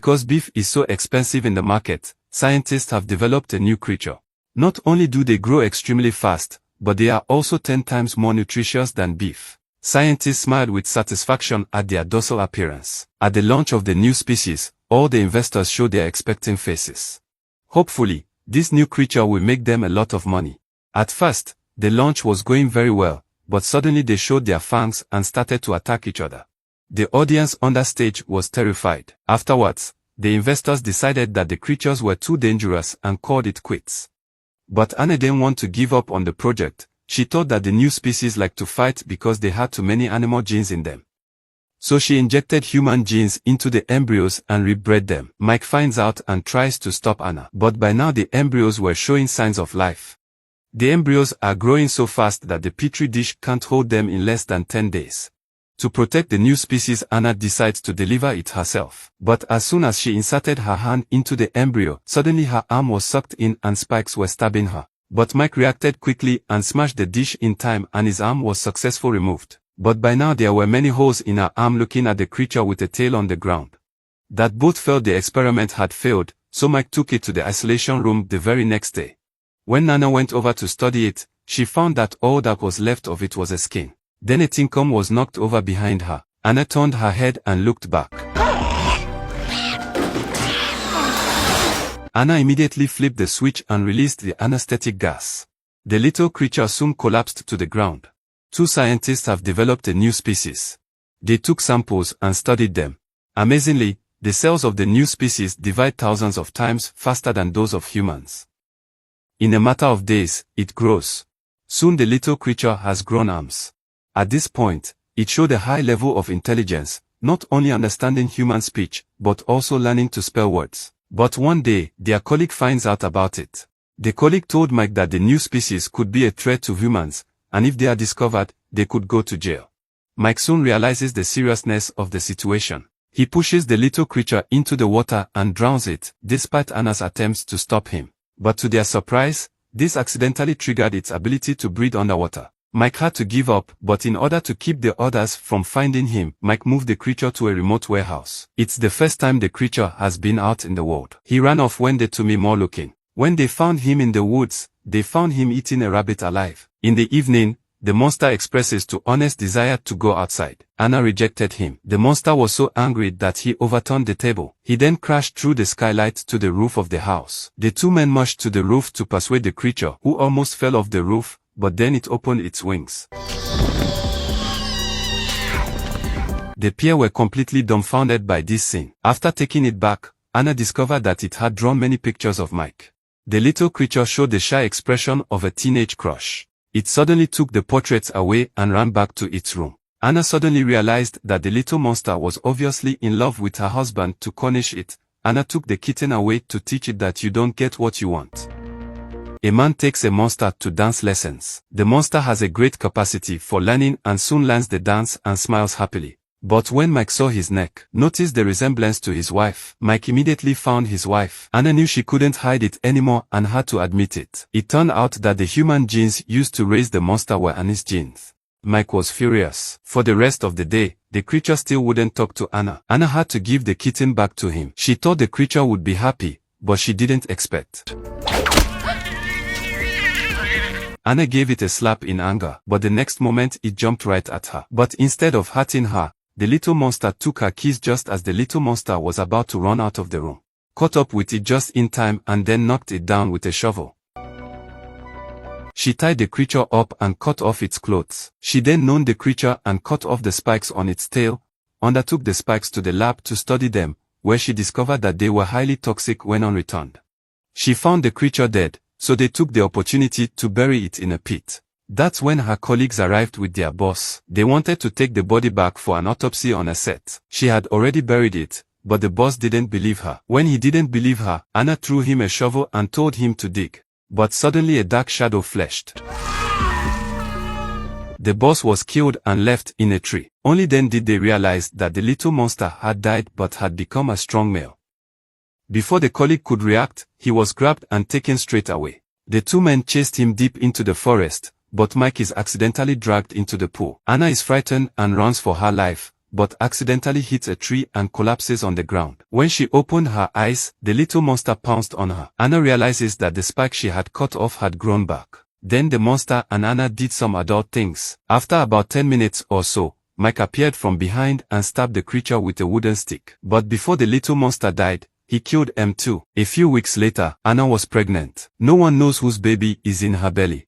Because beef is so expensive in the market, scientists have developed a new creature. Not only do they grow extremely fast, but they are also 10 times more nutritious than beef. Scientists smiled with satisfaction at their docile appearance. At the launch of the new species, all the investors showed their expecting faces. Hopefully, this new creature will make them a lot of money. At first, the launch was going very well, but suddenly they showed their fangs and started to attack each other. The audience on that stage was terrified. Afterwards, the investors decided that the creatures were too dangerous and called it quits. But Anna didn't want to give up on the project. She thought that the new species liked to fight because they had too many animal genes in them. So she injected human genes into the embryos and rebred them. Mike finds out and tries to stop Anna. But by now the embryos were showing signs of life. The embryos are growing so fast that the petri dish can't hold them in less than 10 days. To protect the new species, Anna decides to deliver it herself. But as soon as she inserted her hand into the embryo, suddenly her arm was sucked in and spikes were stabbing her. But Mike reacted quickly and smashed the dish in time and his arm was successfully removed. But by now there were many holes in her arm looking at the creature with a tail on the ground. That both felt the experiment had failed, so Mike took it to the isolation room the very next day. When Nana went over to study it, she found that all that was left of it was a skin. Then a tinkum was knocked over behind her. Anna turned her head and looked back. Anna immediately flipped the switch and released the anesthetic gas. The little creature soon collapsed to the ground. 2 scientists have developed a new species. They took samples and studied them. Amazingly, the cells of the new species divide thousands of times faster than those of humans. In a matter of days, it grows. Soon the little creature has grown arms. At this point, it showed a high level of intelligence, not only understanding human speech, but also learning to spell words. But one day, their colleague finds out about it. The colleague told Mike that the new species could be a threat to humans, and if they are discovered, they could go to jail. Mike soon realizes the seriousness of the situation. He pushes the little creature into the water and drowns it, despite Anna's attempts to stop him. But to their surprise, this accidentally triggered its ability to breathe underwater. Mike had to give up, but in order to keep the others from finding him, Mike moved the creature to a remote warehouse. It's the first time the creature has been out in the world. He ran off when they took me more looking. When they found him in the woods, they found him eating a rabbit alive. In the evening, the monster expresses to honest desire to go outside. Anna rejected him. The monster was so angry that he overturned the table. He then crashed through the skylight to the roof of the house. The 2 men marched to the roof to persuade the creature, who almost fell off the roof, but then it opened its wings. The pair were completely dumbfounded by this scene. After taking it back, Anna discovered that it had drawn many pictures of Mike. The little creature showed the shy expression of a teenage crush. It suddenly took the portraits away and ran back to its room. Anna suddenly realized that the little monster was obviously in love with her husband. To punish it, Anna took the kitten away to teach it that you don't get what you want. A man takes a monster to dance lessons. The monster has a great capacity for learning and soon learns the dance and smiles happily. But when Mike saw his neck, noticed the resemblance to his wife, Mike immediately found his wife. Anna knew she couldn't hide it anymore and had to admit it. It turned out that the human genes used to raise the monster were Anna's genes. Mike was furious. For the rest of the day, the creature still wouldn't talk to Anna. Anna had to give the kitten back to him. She thought the creature would be happy, but she didn't expect. Anna gave it a slap in anger, but the next moment it jumped right at her. But instead of hurting her, the little monster took her keys just as the little monster was about to run out of the room. Caught up with it just in time and then knocked it down with a shovel. She tied the creature up and cut off its clothes. She then known the creature and cut off the spikes on its tail, undertook the spikes to the lab to study them, where she discovered that they were highly toxic when unreturned. She found the creature dead, so they took the opportunity to bury it in a pit. That's when her colleagues arrived with their boss. They wanted to take the body back for an autopsy on a set. She had already buried it, but the boss didn't believe her. When he didn't believe her, Anna threw him a shovel and told him to dig. But suddenly a dark shadow flashed. The boss was killed and left in a tree. Only then did they realize that the little monster had died but had become a strong male. Before the colleague could react, he was grabbed and taken straight away. The 2 men chased him deep into the forest, but Mike is accidentally dragged into the pool. Anna is frightened and runs for her life, but accidentally hits a tree and collapses on the ground. When she opened her eyes, the little monster pounced on her. Anna realizes that the spike she had cut off had grown back. Then the monster and Anna did some adult things. After about 10 minutes or so, Mike appeared from behind and stabbed the creature with a wooden stick. But before the little monster died, he killed M2. A few weeks later, Anna was pregnant. No one knows whose baby is in her belly.